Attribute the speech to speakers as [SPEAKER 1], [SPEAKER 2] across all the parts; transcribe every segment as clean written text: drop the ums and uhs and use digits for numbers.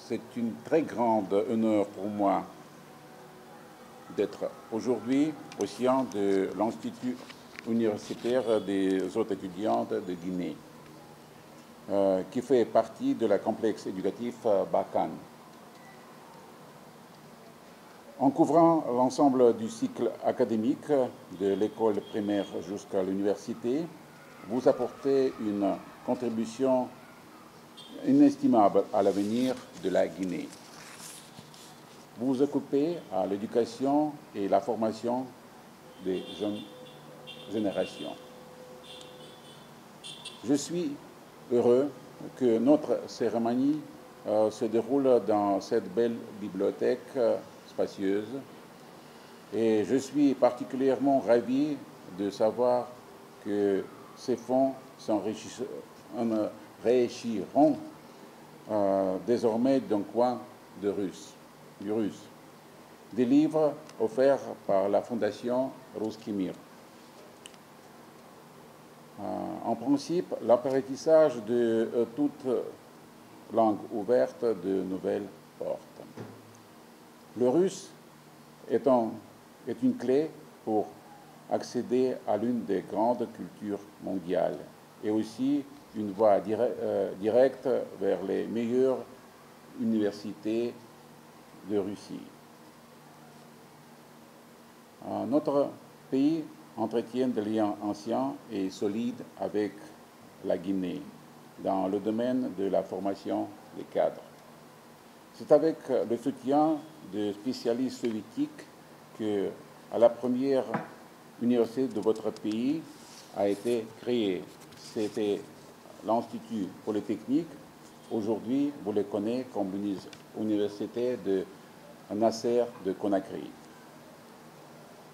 [SPEAKER 1] C'est une très grande honneur pour moi d'être aujourd'hui au sein de l'Institut universitaire des autres étudiantes de Guinée, qui fait partie de la complexe éducatif Bakan. En couvrant l'ensemble du cycle académique de l'école primaire jusqu'à l'université, vous apportez une contribution inestimable à l'avenir de la Guinée. Vous vous occupez à l'éducation et la formation des jeunes générations. Je suis heureux que notre cérémonie se déroule dans cette belle bibliothèque spacieuse et je suis particulièrement ravi de savoir que ces fonds s'enrichiront désormais d'un coin du russe. Des livres offerts par la Fondation Ruskimir. En principe, l'apprentissage de toute langue ouverte de nouvelles portes. Le russe est une clé pour accéder à l'une des grandes cultures mondiales et aussi une voie directe vers les meilleures universités de Russie. Notre pays entretient des liens anciens et solides avec la Guinée dans le domaine de la formation des cadres. C'est avec le soutien de spécialistes soviétiques que la première université de votre pays a été créée. C'était l'Institut Polytechnique. Aujourd'hui, vous le connaissez comme l'université de Nasser de Conakry.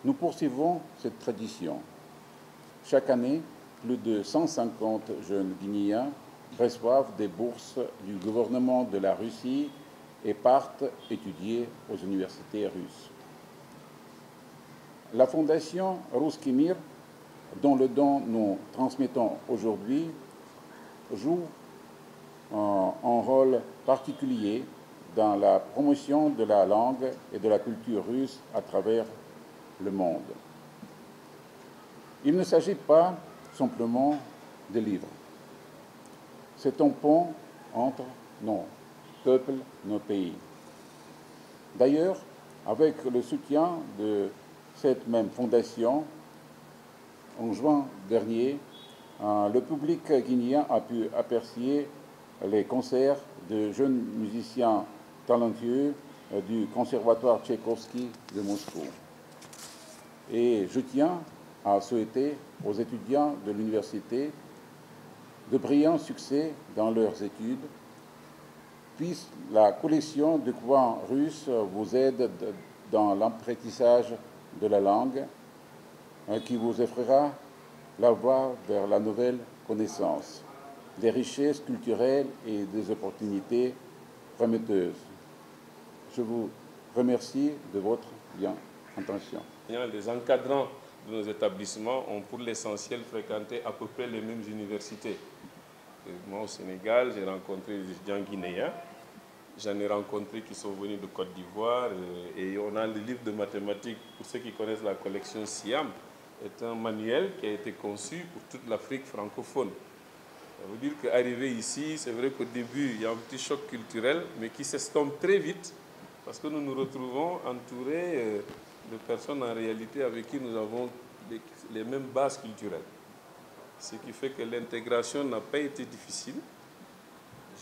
[SPEAKER 1] Nous poursuivons cette tradition. Chaque année, plus de 150 jeunes Guinéens reçoivent des bourses du gouvernement de la Russie et partent étudier aux universités russes. La Fondation Ruskimir, dont le don nous transmettons aujourd'hui, joue un rôle particulier dans la promotion de la langue et de la culture russe à travers le monde. Il ne s'agit pas simplement de livres. C'est un pont entre nos peuples, nos pays. D'ailleurs, avec le soutien de cette même fondation, en juin dernier, le public guinéen a pu apprécier les concerts de jeunes musiciens talentueux du Conservatoire Tchaïkovski de Moscou. Et je tiens à souhaiter aux étudiants de l'université de brillants succès dans leurs études, puisse la collection de courants russes vous aide dans l'apprentissage de la langue, qui vous offrira la voie vers la nouvelle connaissance, des richesses culturelles et des opportunités prometteuses. Je vous remercie de votre bien intention.
[SPEAKER 2] Les encadrants de nos établissements ont pour l'essentiel fréquenté à peu près les mêmes universités. Moi, au Sénégal, j'ai rencontré des étudiants guinéens. J'en ai rencontré qui sont venus de Côte d'Ivoire. Et on a le livre de mathématiques, pour ceux qui connaissent la collection Siam, est un manuel qui a été conçu pour toute l'Afrique francophone. Ça veut dire qu'arrivé ici, c'est vrai qu'au début, il y a un petit choc culturel, mais qui s'estompe très vite, parce que nous nous retrouvons entourés de personnes en réalité avec qui nous avons les mêmes bases culturelles. Ce qui fait que l'intégration n'a pas été difficile.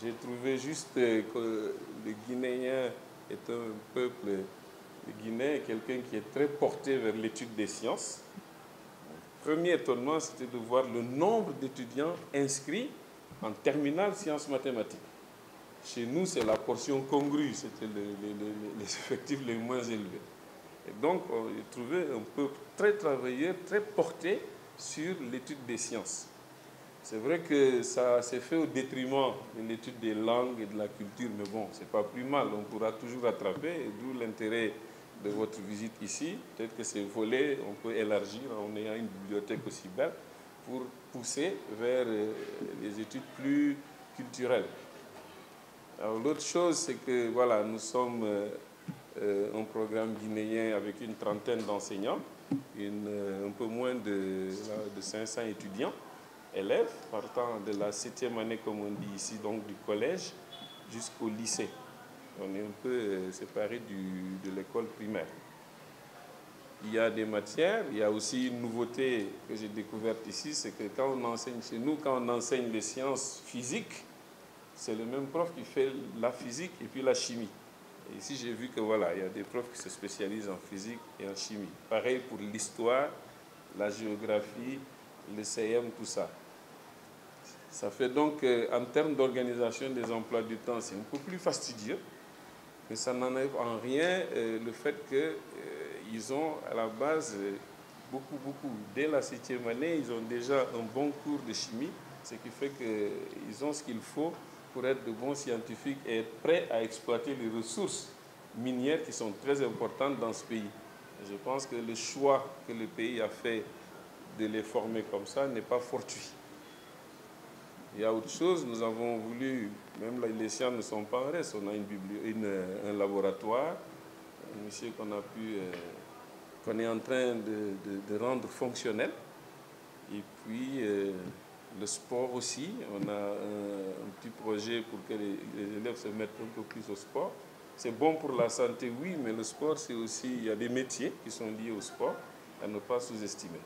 [SPEAKER 2] J'ai trouvé juste que le Guinéen est un peuple, le Guinéen est quelqu'un qui est très porté vers l'étude des sciences. Le premier étonnement, c'était de voir le nombre d'étudiants inscrits en terminale sciences mathématiques. Chez nous, c'est la portion congrue, c'était les effectifs les moins élevés. Et donc, j'ai trouvé un peuple très travailleur, très porté sur l'étude des sciences. C'est vrai que ça s'est fait au détriment de l'étude des langues et de la culture, mais bon, c'est pas plus mal, on pourra toujours rattraper, d'où l'intérêt de votre visite ici. Peut-être que ces volets, on peut élargir en ayant une bibliothèque aussi belle pour pousser vers les études plus culturelles. Alors l'autre chose, c'est que voilà, nous sommes un programme guinéen avec une trentaine d'enseignants, un peu moins de 500 étudiants, élèves, partant de la 7e année, comme on dit ici, donc du collège jusqu'au lycée. On est un peu séparés de l'école primaire. Il y a des matières, il y a aussi une nouveauté que j'ai découverte ici, c'est que quand on enseigne chez nous, quand on enseigne les sciences physiques, c'est le même prof qui fait la physique et puis la chimie. Et ici, j'ai vu que voilà, il y a des profs qui se spécialisent en physique et en chimie. Pareil pour l'histoire, la géographie, le CM, tout ça. Ça fait donc, en termes d'organisation des emplois du temps, c'est un peu plus fastidieux, mais ça n'enlève en rien le fait qu'ils ont à la base beaucoup, dès la 7e année, ils ont déjà un bon cours de chimie, ce qui fait qu'ils ont ce qu'il faut pour être de bons scientifiques et être prêts à exploiter les ressources minières qui sont très importantes dans ce pays. Et je pense que le choix que le pays a fait de les former comme ça n'est pas fortuit. Il y a autre chose, nous avons voulu, même les sciences ne sont pas en reste, on a un laboratoire, un monsieur qu'on est en train de rendre fonctionnel. Et puis le sport aussi, on a un petit projet pour que les élèves se mettent un peu plus au sport. C'est bon pour la santé, oui, mais le sport, c'est aussi, il y a des métiers qui sont liés au sport à ne pas sous-estimer.